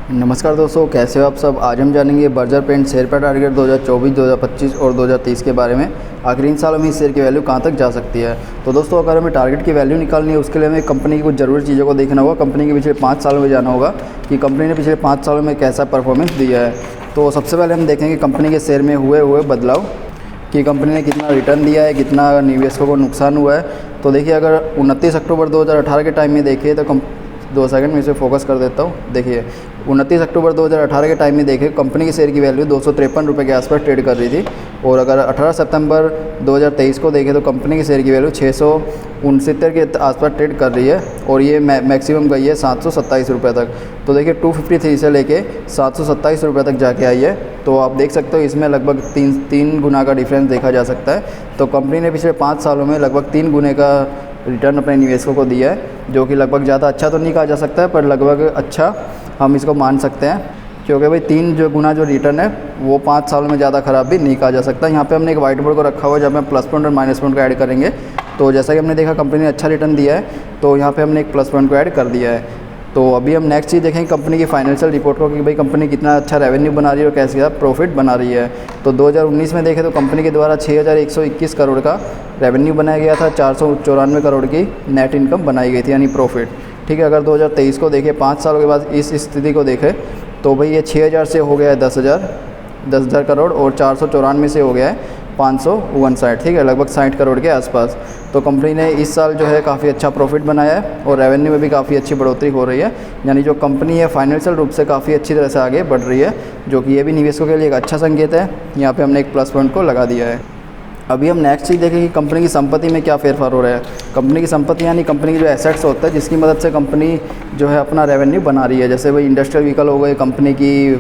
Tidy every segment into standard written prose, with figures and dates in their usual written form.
नमस्कार दोस्तों, कैसे हो आप सब। आज हम जानेंगे बर्जर पेंट शेयर का टारगेट 2024, 2025 और 2030 के बारे में। आखिर इन सालों में इस शेयर की वैल्यू कहां तक जा सकती है। तो दोस्तों, अगर हमें टारगेट की वैल्यू निकालनी है, उसके लिए हमें कंपनी की कुछ ज़रूरी चीज़ों को देखना होगा। कंपनी के पिछले 5 सालों में जाना होगा कि कंपनी ने पिछले 5 सालों में कैसा परफॉर्मेंस दिया है। तो सबसे पहले हम देखेंगे कंपनी के शेयर में हुए बदलाव, कि कंपनी ने कितना रिटर्न दिया है, कितना निवेशकों को नुकसान हुआ है। तो देखिए, अगर 29 अक्टूबर 2018 के टाइम में देखिए तो 2 सेकंड में इसे फोकस कर देता हूँ। देखिए, 29 अक्टूबर 2018 के टाइम में देखें, कंपनी के शेयर की वैल्यू 253 रुपये के आसपास ट्रेड कर रही थी। और अगर 18 सितंबर 2023 को देखें तो कंपनी के शेयर की वैल्यू 669 के आसपास ट्रेड कर रही है और ये मैक्सिमम गई है 727 रुपये तक। तो देखिए, 253 से लेके 727 रुपये तक जाके आई है। तो आप देख सकते हो इसमें लगभग तीन गुना का डिफरेंस देखा जा सकता है। तो कंपनी ने पिछले 5 सालों में लगभग 3 गुने का रिटर्न अपने निवेशकों को दिया है, जो कि लगभग ज़्यादा अच्छा तो नहीं कहा जा सकता है, पर लगभग अच्छा हम इसको मान सकते हैं। क्योंकि भाई 3 गुना जो रिटर्न है वो 5 सालों में ज़्यादा ख़राब भी नहीं कहा जा सकता। यहाँ पे हमने एक वाइट बोर्ड को रखा हुआ है, जब हम प्लस पॉइंट और माइनस पॉइंट को ऐड करेंगे। तो जैसा कि हमने देखा कंपनी ने अच्छा रिटर्न दिया है, तो यहाँ पे हमने एक प्लस पॉइंट को ऐड कर दिया है। तो अभी हम नेक्स्ट चीज़ देखेंगे कंपनी की फाइनेंशियल रिपोर्ट को, कि भाई कंपनी कितना अच्छा रेवेन्यू बना रही है और कैसे प्रॉफिट बना रही है। तो 2019 में देखें तो कंपनी के द्वारा 6121 करोड़ का रेवेन्यू बनाया गया था, 494 करोड़ की नेट इनकम बनाई गई थी, यानी प्रॉफिट। ठीक है, अगर 2023 को देखें, 5 सालों के बाद इस स्थिति को देखें, तो भाई ये 6000 से हो गया है 10,000 करोड़ और 494 से हो गया है 559। ठीक है, लगभग 60 करोड़ के आसपास। तो कंपनी ने इस साल जो है काफ़ी अच्छा प्रॉफिट बनाया है और रेवेन्यू में भी काफ़ी अच्छी बढ़ोतरी हो रही है। यानी जो कंपनी है फाइनेंशियल रूप से काफ़ी अच्छी तरह से आगे बढ़ रही है, जो कि ये भी निवेशकों के लिए एक अच्छा संकेत है। यहाँ पे हमने एक प्लस पॉइंट को लगा दिया है। अभी हम नेक्स्ट चीज़ देखें कि कंपनी की संपत्ति में क्या फेरफार हो रहा है। कंपनी की संपत्ति यानी कंपनी की जो एसेट्स होता है, जिसकी मदद से कंपनी जो है अपना रेवेन्यू बना रही है। जैसे भाई इंडस्ट्रियल व्हीकल हो गए, कंपनी की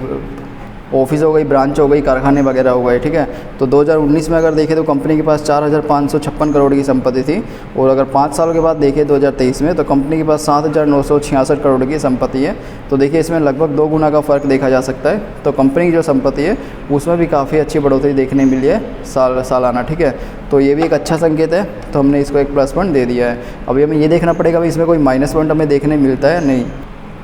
ऑफिस हो गई, ब्रांच हो गई, कारखाने वगैरह हो गए। ठीक है, तो 2019 में अगर देखें तो कंपनी के पास 4556 करोड़ की संपत्ति थी। और अगर 5 सालों के बाद देखें 2023 में, तो कंपनी के पास 7966 करोड़ की संपत्ति है। तो देखिए, इसमें लगभग 2 गुना का फ़र्क देखा जा सकता है। तो कंपनी की जो संपत्ति है उसमें भी काफ़ी अच्छी बढ़ोतरी देखने मिली है सालाना। ठीक है, तो ये भी एक अच्छा संकेत है। तो हमने इसको एक प्लस पॉइंट दे दिया है। अभी हमें ये देखना पड़ेगा भाई इसमें कोई माइनस पॉइंट हमें देखने मिलता है नहीं।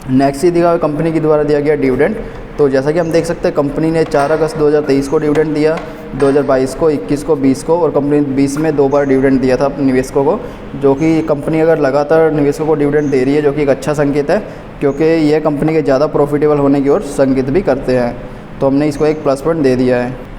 नेक्स्ट चीज़ दिखा कंपनी के द्वारा दिया गया डिविडेंड। तो जैसा कि हम देख सकते हैं, कंपनी ने 4 अगस्त 2023 को डिविडेंड दिया, 2022 को, 21 को, 20 को, और कंपनी 20 में 2 बार डिविडेंड दिया था अपने निवेशकों को। जो कि कंपनी अगर लगातार निवेशकों को डिविडेंड दे रही है, जो कि एक अच्छा संकेत है, क्योंकि यह कंपनी के ज़्यादा प्रॉफिटेबल होने की ओर संकेत भी करते हैं। तो हमने इसको एक प्लस पॉइंट दे दिया है।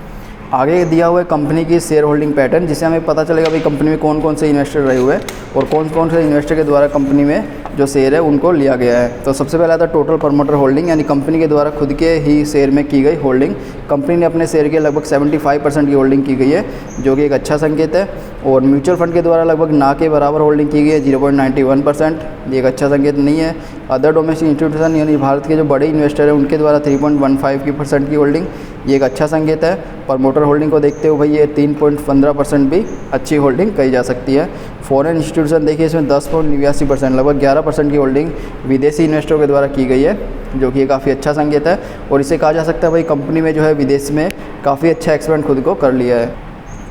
आगे दिया हुआ है कंपनी की शेयर होल्डिंग पैटर्न, जिससे हमें पता चलेगा भाई कंपनी में कौन कौन से इन्वेस्टर रहे हुए हैं और कौन कौन से इन्वेस्टर के द्वारा कंपनी में जो शेयर है उनको लिया गया है। तो सबसे पहला था टोटल प्रमोटर होल्डिंग, यानी कंपनी के द्वारा खुद के ही शेयर में की गई होल्डिंग। कंपनी ने अपने शेयर के लगभग 75% की होल्डिंग की गई है, जो कि एक अच्छा संकेत है। और म्यूचुअल फंड के द्वारा लगभग ना के बराबर होल्डिंग की गई है, 0.91%। ये एक अच्छा संकेत नहीं है। अदर डोमेस्टिक इंस्टीट्यूशन यानी भारत के जो बड़े इन्वेस्टर हैं उनके द्वारा 3.15% की होल्डिंग, ये एक अच्छा संकेत है। प्रमोटर होल्डिंग को देखते हुए भाई ये 3.15% भी अच्छी होल्डिंग कही जा सकती है। फॉरेन इंस्टीट्यूशन देखिए, इसमें 10.89%, लगभग 11% की होल्डिंग विदेशी इन्वेस्टरों के द्वारा की गई है, जो कि काफ़ी अच्छा संकेत है। और इसे कहा जा सकता है भाई कंपनी में जो है विदेश में काफ़ी अच्छा एक्सपेंड खुद को कर लिया है।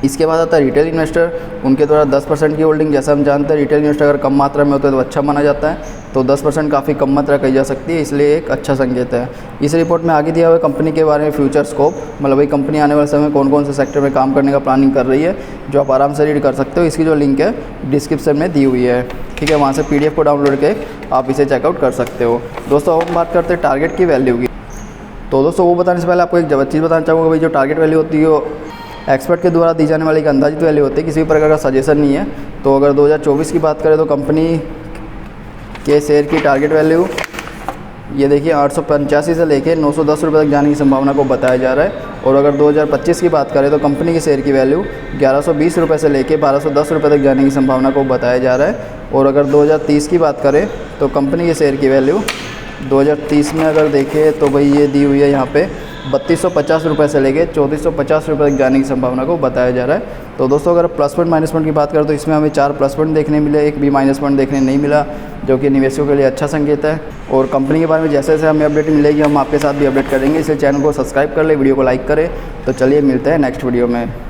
इसके बाद आता है रिटेल इन्वेस्टर, उनके द्वारा 10% की होल्डिंग। जैसा हम जानते हैं, रिटेल इन्वेस्टर अगर कम मात्रा में होता है तो अच्छा माना जाता है, तो 10% काफ़ी कम मात्रा कही जा सकती है, इसलिए एक अच्छा संकेत है। इस रिपोर्ट में आगे दिया हुआ है कंपनी के बारे में फ्यूचर स्कोप, मतलब भाई कंपनी आने वाले समय में कौन कौन से सेक्टर में काम करने का प्लानिंग कर रही है, जो आप आराम से रीड कर सकते हो। इसकी जो लिंक है डिस्क्रिप्शन में दी हुई है। ठीक है, वहाँ से PDF को डाउनलोड के आप इसे चेकआउट कर सकते हो। दोस्तों, अब हम बात करते हैं टारगेट की वैल्यू की। तो दोस्तों, वो बताने से पहले आपको एक चीज़ बताना चाहूँगा भाई, जो टारगेट वैल्यू होती है वो एक्सपर्ट के द्वारा दी जाने वाली एक अंदाजित वैल्यू होती है, किसी भी प्रकार का सजेशन नहीं है। तो अगर 2024 की बात करें तो कंपनी के शेयर की टारगेट वैल्यू ये देखिए 885 से लेके 910 रुपये तक जाने की संभावना को बताया जा रहा है। और अगर 2025 की बात करें तो कंपनी के शेयर की वैल्यू 1120 रुपये से लेके 1210 रुपये तक जाने की संभावना को बताया जा रहा है। और अगर 2030 की बात करें तो कंपनी के शेयर की वैल्यू 2030 में अगर देखें तो भाई ये दी हुई है यहाँ पे 3250 रुपये से लेके 3450 रुपये तक जाने की संभावना को बताया जा रहा है। तो दोस्तों, अगर प्लस पॉइंट माइनस पॉइंट की बात करें तो इसमें हमें 4 प्लस पॉइंट देखने मिले, एक भी माइनस पॉइंट देखने नहीं मिला, जो कि निवेशकों के लिए अच्छा संकेत है। और कंपनी के बारे में जैसे जैसे हमें अपडेट मिलेगी हम आपके साथ भी अपडेट करेंगे, इसलिए चैनल को सब्सक्राइब कर ले, वीडियो को लाइक करें। तो चलिए मिलते हैं नेक्स्ट वीडियो में।